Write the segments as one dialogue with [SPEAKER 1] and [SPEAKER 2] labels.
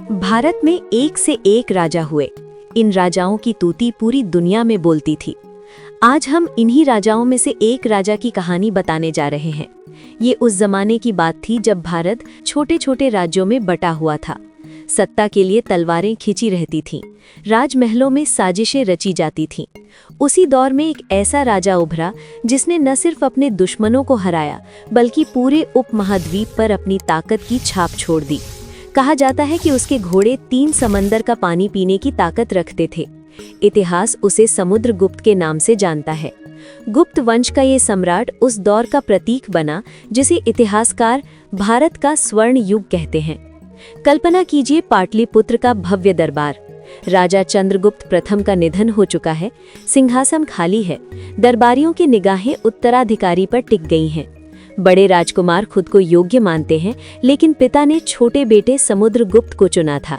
[SPEAKER 1] भारत में एक से एक राजा हुए। इन राजाओं की तूती पूरी दुनिया में बोलती थी। आज हम इन्हीं राजाओं में से एक राजा की कहानी बताने जा रहे हैं। ये उस जमाने की बात थी जब भारत छोटे छोटे राज्यों में बटा हुआ था। सत्ता के लिए तलवारें खिंची रहती थीं, राजमहलों में साजिशें रची जाती थीं। उसी दौर में एक ऐसा राजा उभरा जिसने न सिर्फ अपने दुश्मनों को हराया बल्कि पूरे उपमहाद्वीप पर अपनी ताकत की छाप छोड़ दी। कहा जाता है कि उसके घोड़े 3 समंदर का पानी पीने की ताकत रखते थे। इतिहास उसे समुद्रगुप्त के नाम से जानता है। गुप्त वंश का ये सम्राट उस दौर का प्रतीक बना जिसे इतिहासकार भारत का स्वर्ण युग कहते हैं। कल्पना कीजिए, पाटलिपुत्र का भव्य दरबार। राजा चंद्रगुप्त प्रथम का निधन हो चुका है, सिंहासन खाली है। दरबारियों की निगाहें उत्तराधिकारी पर टिक गई हैं। बड़े राजकुमार खुद को योग्य मानते हैं, लेकिन पिता ने छोटे बेटे समुद्रगुप्त को चुना था।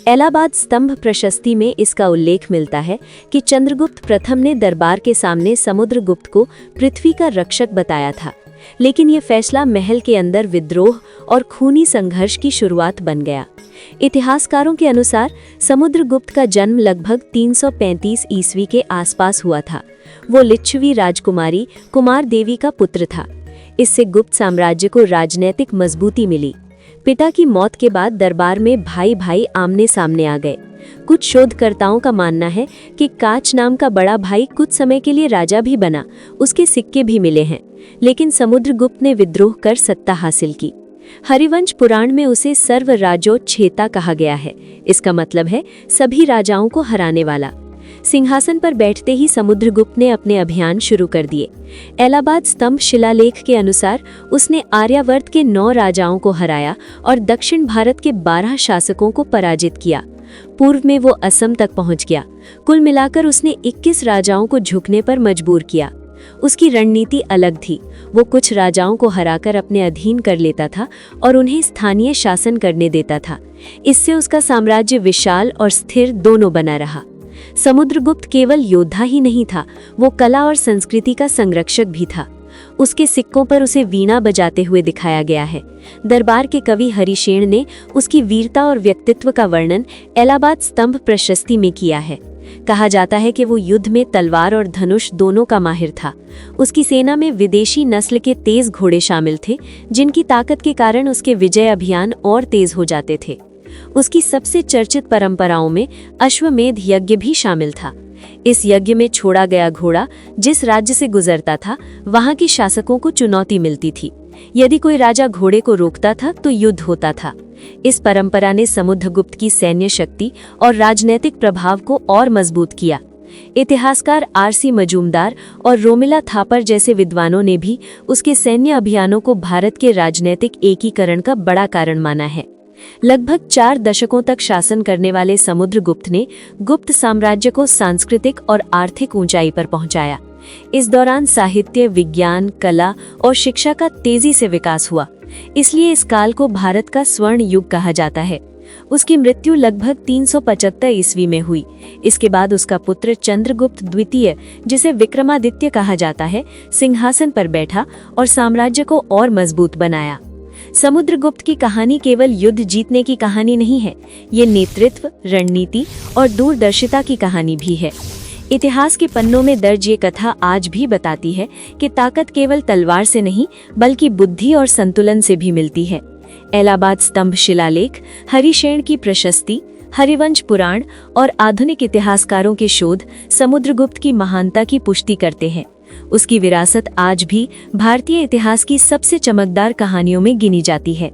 [SPEAKER 1] इलाहाबाद स्तंभ प्रशस्ति में इसका उल्लेख मिलता है कि चंद्रगुप्त प्रथम ने दरबार के सामने समुद्रगुप्त को पृथ्वी का रक्षक बताया था, लेकिन ये फैसला महल के अंदर विद्रोह और खूनी संघर्ष की शुरुआत बन गया। इतिहासकारों के अनुसार समुद्रगुप्त का जन्म लगभग 335 ईस्वी के आसपास हुआ था। वो लिच्छवी राजकुमारी कुमार देवी का पुत्र था। इससे गुप्त साम्राज्य को राजनैतिक मजबूती मिली। पिता की मौत के बाद दरबार में भाई भाई आमने सामने आ गए। कुछ शोधकर्ताओं का मानना है कि काच नाम का बड़ा भाई कुछ समय के लिए राजा भी बना, उसके सिक्के भी मिले हैं, लेकिन समुद्रगुप्त ने विद्रोह कर सत्ता हासिल की। हरिवंश पुराण में उसे सर्वराजोच्छेता कहा गया है। इसका मतलब है सभी राजाओं को हराने वाला। सिंहासन पर बैठते ही समुद्रगुप्त ने अपने अभियान शुरू कर दिए। इलाहाबाद स्तंभ शिलालेख के अनुसार उसने आर्यावर्त के 9 राजाओं को हराया और दक्षिण भारत के 12 शासकों को पराजित किया। पूर्व में वो असम तक पहुंच गया। कुल मिलाकर उसने 21 राजाओं को झुकने पर मजबूर किया। उसकी रणनीति अलग थी। वो कुछ राजाओं को हराकर अपने अधीन कर लेता था और उन्हें स्थानीय शासन करने देता था। इससे उसका साम्राज्य विशाल और स्थिर दोनों बना रहा। समुद्रगुप्त केवल योद्धा ही नहीं था, वो कला और संस्कृति का संरक्षक भी था। उसके सिक्कों पर उसे वीणा बजाते हुए दिखाया गया है। दरबार के कवि हरिशेन ने उसकी वीरता और व्यक्तित्व का वर्णन इलाहाबाद स्तंभ प्रशस्ति में किया है। कहा जाता है कि वो युद्ध में तलवार और धनुष दोनों का माहिर था। उसकी सेना में विदेशी नस्ल के तेज घोड़े शामिल थे, जिनकी ताकत के कारण उसके विजय अभियान और तेज हो जाते थे। उसकी सबसे चर्चित परंपराओं में अश्वमेध यज्ञ भी शामिल था। इस यज्ञ में छोड़ा गया घोड़ा जिस राज्य से गुजरता था, वहां के शासकों को चुनौती मिलती थी। यदि कोई राजा घोड़े को रोकता था तो युद्ध होता था। इस परंपरा ने समुद्रगुप्त की सैन्य शक्ति और राजनीतिक प्रभाव को और मजबूत किया। इतिहासकार आरसी मजूमदार और रोमिला थापर जैसे विद्वानों ने भी उसके सैन्य अभियानों को भारत के राजनीतिक एकीकरण का बड़ा कारण माना है। लगभग 4 दशकों तक शासन करने वाले समुद्रगुप्त ने गुप्त साम्राज्य को सांस्कृतिक और आर्थिक ऊंचाई पर पहुंचाया। इस दौरान साहित्य, विज्ञान, कला और शिक्षा का तेजी से विकास हुआ। इसलिए इस काल को भारत का स्वर्ण युग कहा जाता है। उसकी मृत्यु लगभग 375 ईस्वी में हुई। इसके बाद उसका पुत्र चंद्रगुप्त द्वितीय, जिसे विक्रमादित्य कहा जाता है, सिंहासन पर बैठा और साम्राज्य को और मजबूत बनाया। समुद्रगुप्त की कहानी केवल युद्ध जीतने की कहानी नहीं है, ये नेतृत्व, रणनीति और दूरदर्शिता की कहानी भी है। इतिहास के पन्नों में दर्ज ये कथा आज भी बताती है कि ताकत केवल तलवार से नहीं बल्कि बुद्धि और संतुलन से भी मिलती है। इलाहाबाद स्तंभ शिलालेख, हरिशेन की प्रशस्ति, हरिवंश पुराण और आधुनिक इतिहासकारों के शोध समुद्रगुप्त की महानता की पुष्टि करते हैं। उसकी विरासत आज भी भारतीय इतिहास की सबसे चमकदार कहानियों में गिनी जाती है।